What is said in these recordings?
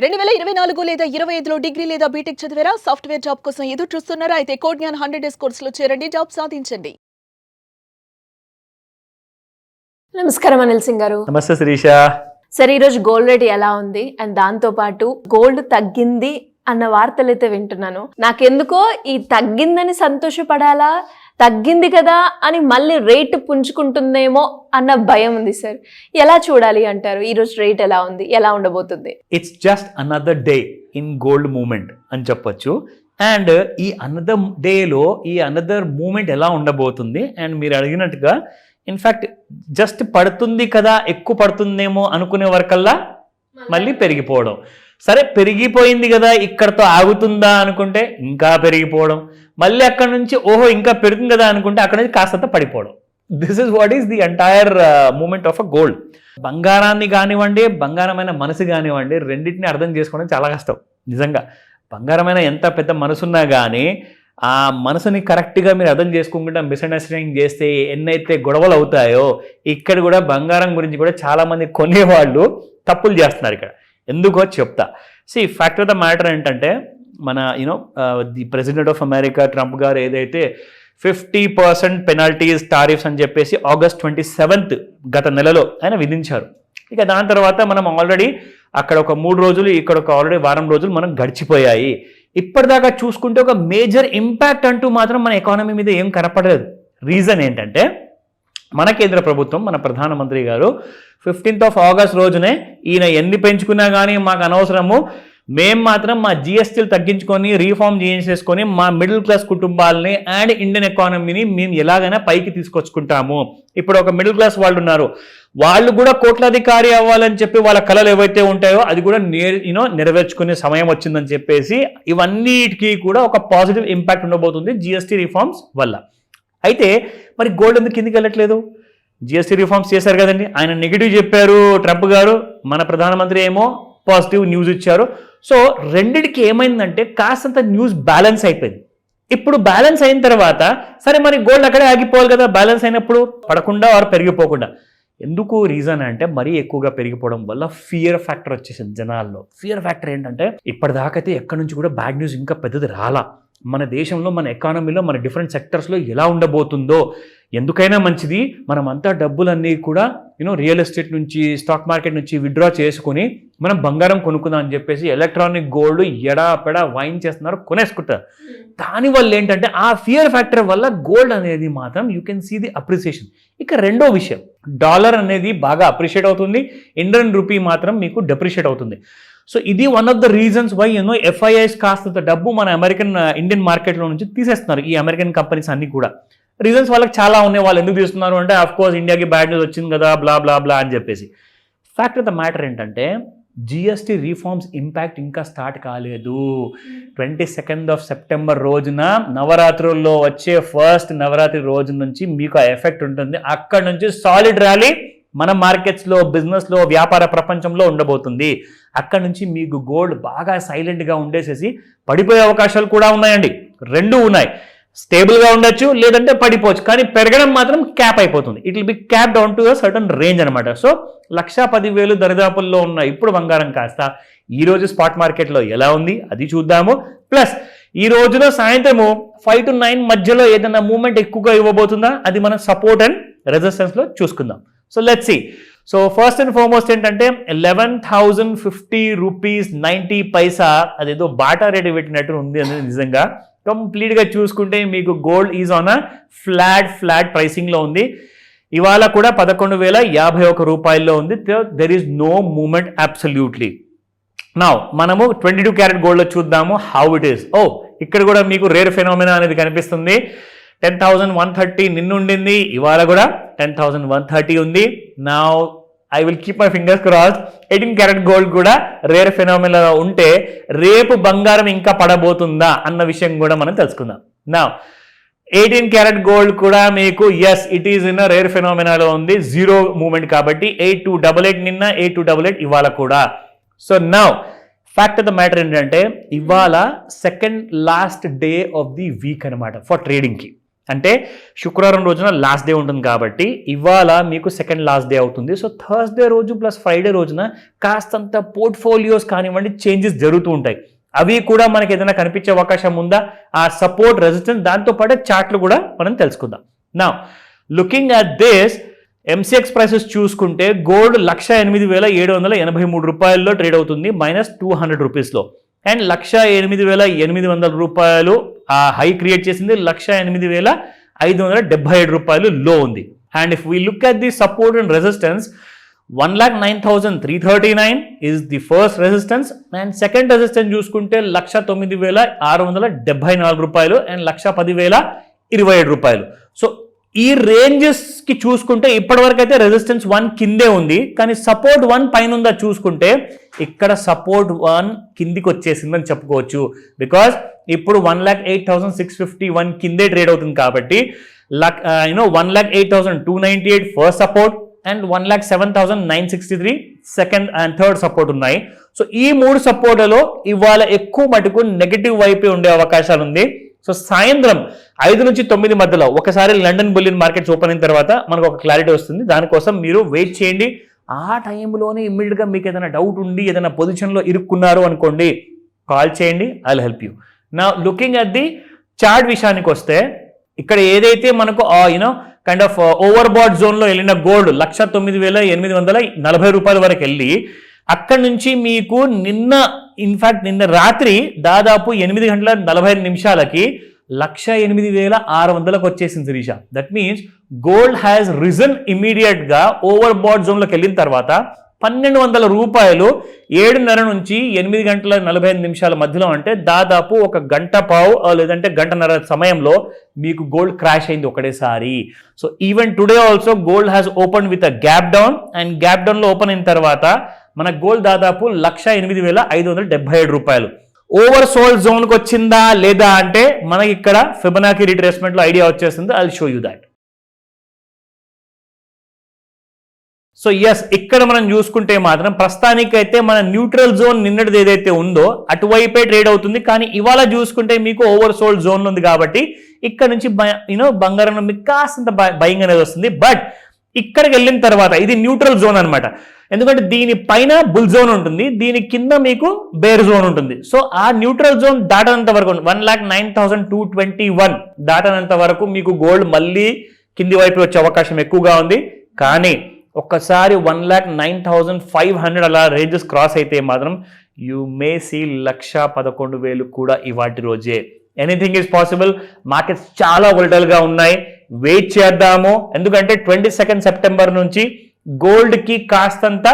2024 లేదా 25లో డిగ్రీ లేదా బీటెక్ చదివారా? సాఫ్ట్‌వేర్ జాబ్ కోసం ఎదురు చూస్తున్నారా? అయితే కోడ్ జ్ఞాన్ 100 డేస్ కోర్సులో చేరండి, జాబ్ సాధించండి. నమస్కారం అనిల్ సింగ్ గారు. నమస్తే శిరీష. సరే, ఈరోజు గోల్డ్ రేట్ ఎలా ఉంది అండ్ దాంతో పాటు గోల్డ్ తగ్గింది అన్న వార్తలు అయితే వింటున్నాను. నాకెందుకో ఈ తగ్గిందని సంతోషపడాలా, తగ్గింది కదా అని మళ్ళీ రేటు పుంజుకుంటుందేమో అన్న భయం ఉంది సార్. ఎలా చూడాలి అంటారు? ఈరోజు రేట్ ఎలా ఉంది, ఎలా ఉండబోతుంది? It's just another day in gold moment అని చెప్పొచ్చు. అండ్ ఈ అనదర్ డేలో ఈ అనదర్ మూమెంట్ ఎలా ఉండబోతుంది అండ్ మీరు అడిగినట్టుగా ఇన్ఫ్యాక్ట్ జస్ట్ పడుతుంది కదా, ఎక్కువ పడుతుందేమో అనుకునే వరకల్లా మళ్ళీ పెరిగిపోవడం. సరే పెరిగిపోయింది కదా, ఇక్కడతో ఆగుతుందా అనుకుంటే ఇంకా పెరిగిపోవడం, మళ్ళీ అక్కడ నుంచి ఓహో ఇంకా పెరుగుతుంది కదా అనుకుంటే అక్కడ నుంచి కాస్తంత పడిపోవడం. This is what is the entire moment of a gold. బంగారాన్ని కానివ్వండి, బంగారమైన మనసు కానివ్వండి, రెండింటిని అర్థం చేసుకోవడం చాలా కష్టం నిజంగా. బంగారమైన ఎంత పెద్ద మనసున్నా కానీ ఆ మనసుని కరెక్ట్గా మీరు అర్థం చేసుకోకుండా మిస్అండర్స్టాండింగ్ చేస్తే ఎన్నైతే గొడవలు అవుతాయో, ఇక్కడ కూడా బంగారం గురించి కూడా చాలామంది కొనేవాళ్ళు తప్పులు చేస్తున్నారు. ఇక్కడ ఎందుకో చెప్తా. ఫ్యాక్ట్ ఆఫ్ ద మ్యాటర్ ఏంటంటే, మన the president of America Trump గారు ఏదైతే 50% పెనాల్టీస్ టారిఫ్స్ అని చెప్పేసి August 27th గత నెలలో ఆయన విధించారు. ఇక దాని తర్వాత మనం ఆల్రెడీ అక్కడ ఒక 3 రోజులు, ఇక్కడ ఒక ఆల్రెడీ వారం రోజులు మనం గడిచిపోయాయి. ఇప్పటిదాకా చూసుకుంటే ఒక మేజర్ ఇంపాక్ట్ అంటూ మాత్రం మన ఎకానమీ మీద ఏం కనపడలేదు. రీజన్ ఏంటంటే, మన కేంద్ర ప్రభుత్వం, మన ప్రధానమంత్రి గారు 15th of August రోజునే ఈయన ఎన్ని పెంచుకున్నా కానీ మాకు అనవసరము, మేము మాత్రం మా జిఎస్టీలు తగ్గించుకొని రీఫార్మ్ చేసేసుకొని మా మిడిల్ క్లాస్ కుటుంబాలని అండ్ ఇండియన్ ఎకానమీని మేము ఎలాగైనా పైకి తీసుకొచ్చుకుంటాము. ఇప్పుడు ఒక మిడిల్ క్లాస్ వాళ్ళు ఉన్నారు, వాళ్ళు కూడా కోట్లాధికారి అవ్వాలని చెప్పి వాళ్ళ కళలు ఏవైతే ఉంటాయో అది కూడా నెరవేర్చుకునే సమయం వచ్చిందని చెప్పేసి ఇవన్నిటికీ కూడా ఒక పాజిటివ్ ఇంపాక్ట్ ఉండబోతుంది జిఎస్టీ రిఫార్మ్స్ వల్ల. అయితే మరి గోల్డ్ ఎందుకు కిందికి వెళ్ళట్లేదు? జిఎస్టీ రిఫార్మ్స్ చేశారు కదండి, ఆయన నెగిటివ్ చెప్పారు ట్రంప్ గారు, మన ప్రధానమంత్రి ఏమో పాజిటివ్ న్యూస్ ఇచ్చారు. సో రెండిటికి ఏమైందంటే కాస్తంత న్యూస్ బ్యాలెన్స్ అయిపోయింది. ఇప్పుడు బ్యాలెన్స్ అయిన తర్వాత సరే మరి గోల్డ్ అక్కడే ఆగిపోవాలి కదా, బ్యాలెన్స్ అయినప్పుడు పడకుండా వారు పెరిగిపోకుండా. ఎందుకు రీజన్ అంటే మరీ ఎక్కువగా పెరిగిపోవడం వల్ల ఫియర్ ఫ్యాక్టర్ వచ్చేసింది జనాల్లో. ఫియర్ ఫ్యాక్టర్ ఏంటంటే, ఇప్పటిదాకైతే ఎక్కడి నుంచి కూడా బ్యాడ్ న్యూస్ ఇంకా పెద్దది రాలా. మన దేశంలో, మన ఎకానమీలో, మన డిఫరెంట్ సెక్టర్స్లో ఎలా ఉండబోతుందో, ఎందుకైనా మంచిది మనమంతా డబ్బులన్నీ కూడా రియల్ ఎస్టేట్ నుంచి, స్టాక్ మార్కెట్ నుంచి విత్డ్రా చేసుకుని మనం బంగారం కొనుక్కుందాం అని చెప్పేసి ఎలక్ట్రానిక్ గోల్డ్ ఎడాపెడా వైన్ చేస్తున్నారు, కొనేసుకుంటారు. దానివల్ల ఏంటంటే ఆ ఫియర్ ఫ్యాక్టర్ వల్ల గోల్డ్ అనేది మాత్రం you can see the appreciation. ఇక రెండో విషయం, డాలర్ అనేది బాగా అప్రిషియేట్ అవుతుంది, ఇండియన్ రూపీ మాత్రం మీకు డెప్రిషియేట్ అవుతుంది. సో ఇది one of the reasons why FIIs కాస్తంత డబ్బు మన ఇండియన్ మార్కెట్లో నుంచి తీసేస్తున్నారు, ఈ అమెరికన్ కంపెనీస్ అన్ని కూడా. రీజన్స్ వాళ్ళకి చాలా ఉన్నాయి. వాళ్ళు ఎందుకు తీస్తున్నారు అంటే, ఆఫ్ కోర్స్ ఇండియాకి బ్యాడ్ న్యూస్ వచ్చింది కదా, బ్లా బ్లా బ్లా అని చెప్పేసి. ఫ్యాక్ట్ ఆఫ్ ద మ్యాటర్ ఏంటంటే, జిఎస్టీ రిఫార్మ్స్ ఇంపాక్ట్ ఇంకా స్టార్ట్ కాలేదు. 22nd of September రోజున నవరాత్రుల్లో వచ్చే ఫస్ట్ నవరాత్రి రోజు నుంచి మీకు ఆ ఎఫెక్ట్ ఉంటుంది. అక్కడ నుంచి సాలిడ్ ర్యాలీ మన మార్కెట్స్లో, బిజినెస్లో, వ్యాపార ప్రపంచంలో ఉండబోతుంది. అక్కడ నుంచి మీకు గోల్డ్ బాగా సైలెంట్గా ఉండేసేసి పడిపోయే అవకాశాలు కూడా ఉన్నాయండి. రెండూ ఉన్నాయి. స్టేబుల్గా ఉండొచ్చు, లేదంటే పడిపోవచ్చు, కానీ పెరగడం మాత్రం క్యాప్ అయిపోతుంది. It will be cap down to certain range అనమాట. సో 1,10,000 దరిదాపుల్లో ఉన్న ఇప్పుడు బంగారం కాస్త ఈరోజు స్పాట్ మార్కెట్లో ఎలా ఉంది అది చూద్దాము. ప్లస్ ఈ రోజున సాయంత్రము 5 to 9 మధ్యలో ఏదైనా మూవ్మెంట్ ఎక్కువగా ఇవ్వబోతుందా, అది మనం సపోర్ట్ అండ్ రెసిస్టెన్స్లో చూసుకుందాం. So let's see. So first and foremost ఏంటంటే 11,050 రూపీస్ 90 పైసా, అదేదో బాటా రేటు పెట్టినట్టు ఉంది అనేది నిజంగా. కంప్లీట్గా చూసుకుంటే మీకు gold is on a flat ప్రైసింగ్లో ఉంది. ఇవాళ కూడా 11,051 రూపాయల్లో ఉంది. There is no moment absolutely. Now మనము 22 క్యారెట్ గోల్డ్లో చూద్దాము హౌ ఇట్ ఈస్. ఇక్కడ కూడా మీకు రేర్ ఫెనోమినా అనేది కనిపిస్తుంది. 10,130 నిన్నుండింది, ఇవాళ కూడా 10,130 ఉంది. Now I will keep my fingers crossed. 18 carrot gold కూడా రేర్ ఫెనోమినా ఉంటే రేపు బంగారం ఇంకా పడబోతుందా అన్న విషయం కూడా మనం తెలుసుకుందాం. నా 18 క్యారెట్ గోల్డ్ కూడా మీకు as it is in rare ఫెనోమినాలో ఉంది, జీరో మూమెంట్ కాబట్టి 8288 నిన్న, 8288 ఇవాళ కూడా. So now fact of the matter ఏంటంటే, ఇవాళ second last day of the week అనమాట ఫర్ ట్రేడింగ్కి. అంటే శుక్రవారం రోజున లాస్ట్ డే ఉంటుంది కాబట్టి ఇవాళ మీకు సెకండ్ లాస్ట్ డే అవుతుంది. సో థర్స్డే రోజు ప్లస్ ఫ్రైడే రోజున కాస్తంత పోర్ట్ఫోలియోస్ కానివ్వండి చేంజెస్ జరుగుతూ ఉంటాయి. అవి కూడా మనకి ఏదైనా కనిపించే అవకాశం ఉందా, ఆ సపోర్ట్ రెసిస్టెన్స్, దాంతోపాటు చార్ట్లు కూడా మనం తెలుసుకుందాం. నా looking at this MCX prices చూసుకుంటే గోల్డ్ 1,08,783 రూపాయల్లో ట్రేడ్ అవుతుంది, -200 రూపీస్లో. అండ్ 1,08,800 రూపాయలు ఆ హై క్రియేట్ చేసింది, 1,08,577 రూపాయలు లో ఉంది. And if we look at the support and resistance, 1,09,339 is the first resistance and second resistance చూసుకుంటే 1,09,674 రూపాయలు అండ్ 1,10,027 రూపాయలు. సో ఈ రేంజెస్ కి చూసుకుంటే ఇప్పటివరకు అయితే రెసిస్టెన్స్ 1 కిందే ఉంది, కానీ సపోర్ట్ 1 పైన ఉందా చూసుకుంటే ఇక్కడ సపోర్ట్ 1 కిందికి వచ్చేసిందని చెప్పుకోవచ్చు. బికాస్ ఇప్పుడు 1,08,651 కిందే ట్రేడ్ అవుతుంది కాబట్టి 1,08,298 first support and 1,07,963 second and third support ఉన్నాయి. సో ఈ 3 సపోర్ట్లలో ఇవాళ ఎక్కువ మటుకు నెగటివ్ వైపే ఉండే అవకాశాలు ఉంది. సో సాయంత్రం 5 నుంచి 9 మధ్యలో ఒకసారి లండన్ బులియన్ మార్కెట్స్ ఓపెన్ అయిన తర్వాత మనకు ఒక క్లారిటీ వస్తుంది. దానికోసం మీరు వెయిట్ చేయండి. ఆ టైంలోనే ఇమ్మీడియట్గా మీకు ఏదైనా డౌట్ ఉండి ఏదైనా పొజిషన్లో ఇరుక్కున్నారు అనుకోండి, కాల్ చేయండి, ఐ విల్ హెల్ప్ యూ. నా లుకింగ్ అట్ ది చార్ట్ విషయానికి వస్తే ఇక్కడ ఏదైతే మనకు కైండ్ ఆఫ్ ఓవర్ బాట్ జోన్లో వెళ్ళిన గోల్డ్ 1,09,840 రూపాయల వరకు వెళ్ళి అక్కడి నుంచి మీకు నిన్న రాత్రి దాదాపు 8:45 1,08,600లకు వచ్చేసింది Sirisha. That means gold has risen immediate గా ఓవర్ బాట్ జోన్లోకి వెళ్ళిన తర్వాత 1,200 రూపాయలు 7:30 నుంచి 8:45 మధ్యలో, అంటే దాదాపు ఒక గంట పావు లేదంటే గంటన్నర సమయంలో మీకు గోల్డ్ క్రాష్ అయింది ఒకటేసారి. So even today also gold has open with a gap down and gap down లో ఓపెన్ అయిన తర్వాత మన గోల్డ్ దాదాపు 1,08,577 రూపాయలు ఓవర్ సోల్డ్ జోన్కి వచ్చిందా లేదా అంటే మనకి ఇక్కడ ఫిబొనాకీ రిట్రేస్మెంట్ లో ఐడియా వచ్చేస్తుంది. I will show you that. So yes, ఇక్కడ మనం చూసుకుంటే మాత్రం ప్రస్తుతానికైతే మన న్యూట్రల్ జోన్ నిన్నటిది ఏదైతే ఉందో అటువైపే ట్రేడ్ అవుతుంది. కానీ ఇవాళ చూసుకుంటే మీకు ఓవర్ సోల్డ్ జోన్ ఉంది కాబట్టి ఇక్కడ నుంచి బంగారం మీకు కాస్తంత బయింగ్ అనేది వస్తుంది. బట్ ఇక్కడికి వెళ్ళిన తర్వాత ఇది న్యూట్రల్ జోన్ అనమాట. ఎందుకంటే దీని పైన బుల్ జోన్ ఉంటుంది, దీని కింద మీకు బేర్ జోన్ ఉంటుంది. సో ఆ న్యూట్రల్ జోన్ దాటనంత వరకు 1,09,221 దాటనంత వరకు మీకు గోల్డ్ మళ్ళీ కింది వైపు వచ్చే అవకాశం ఎక్కువగా ఉంది. కానీ ఒక్కసారి 1,09,500 అలా రేంజెస్ క్రాస్ అయితే మాత్రం యూ మే సీ 1,11,000 కూడా ఇవాటి రోజే. Anything is possible. మార్కెట్స్ చాలా వోలటైల్ గా ఉన్నాయి. వెయిట్ చేద్దాము, ఎందుకంటే 22 సెప్టెంబర్ నుంచి గోల్డ్ కి కాస్తంత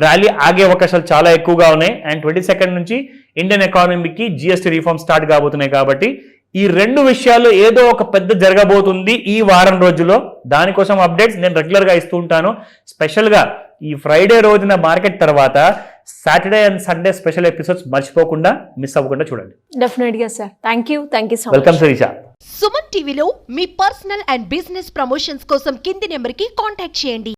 ర్యాలీ ఆగే అవకాశాలు చాలా ఎక్కువగా ఉన్నాయి. అండ్ 22 నుంచి ఇండియన్ ఎకానమీకి జిఎస్టీ రిఫార్మ్ స్టార్ట్ కాబోతున్నాయి కాబట్టి ఈ 2 విషయాలు ఏదో ఒక పెద్ద జరగబోతుంది ఈ వారం రోజుల్లో. దానికోసం అప్డేట్స్ నేను రెగ్యులర్ గా ఇస్తూ ఉంటాను. స్పెషల్ గా ఈ ఫ్రైడే రోజున మార్కెట్ తర్వాత Saturday and Sunday special episodes మర్చిపోకుండా మిస్ అవ్వకుండా చూడండి. డెఫినెట్గా sir. Thank you so much. Welcome Sirisha. Suman టీవీలో మీ పర్సనల్ అండ్ బిజినెస్ ప్రమోషన్స్ కోసం కింది నెంబర్కి కాంటాక్ట్ చేయండి.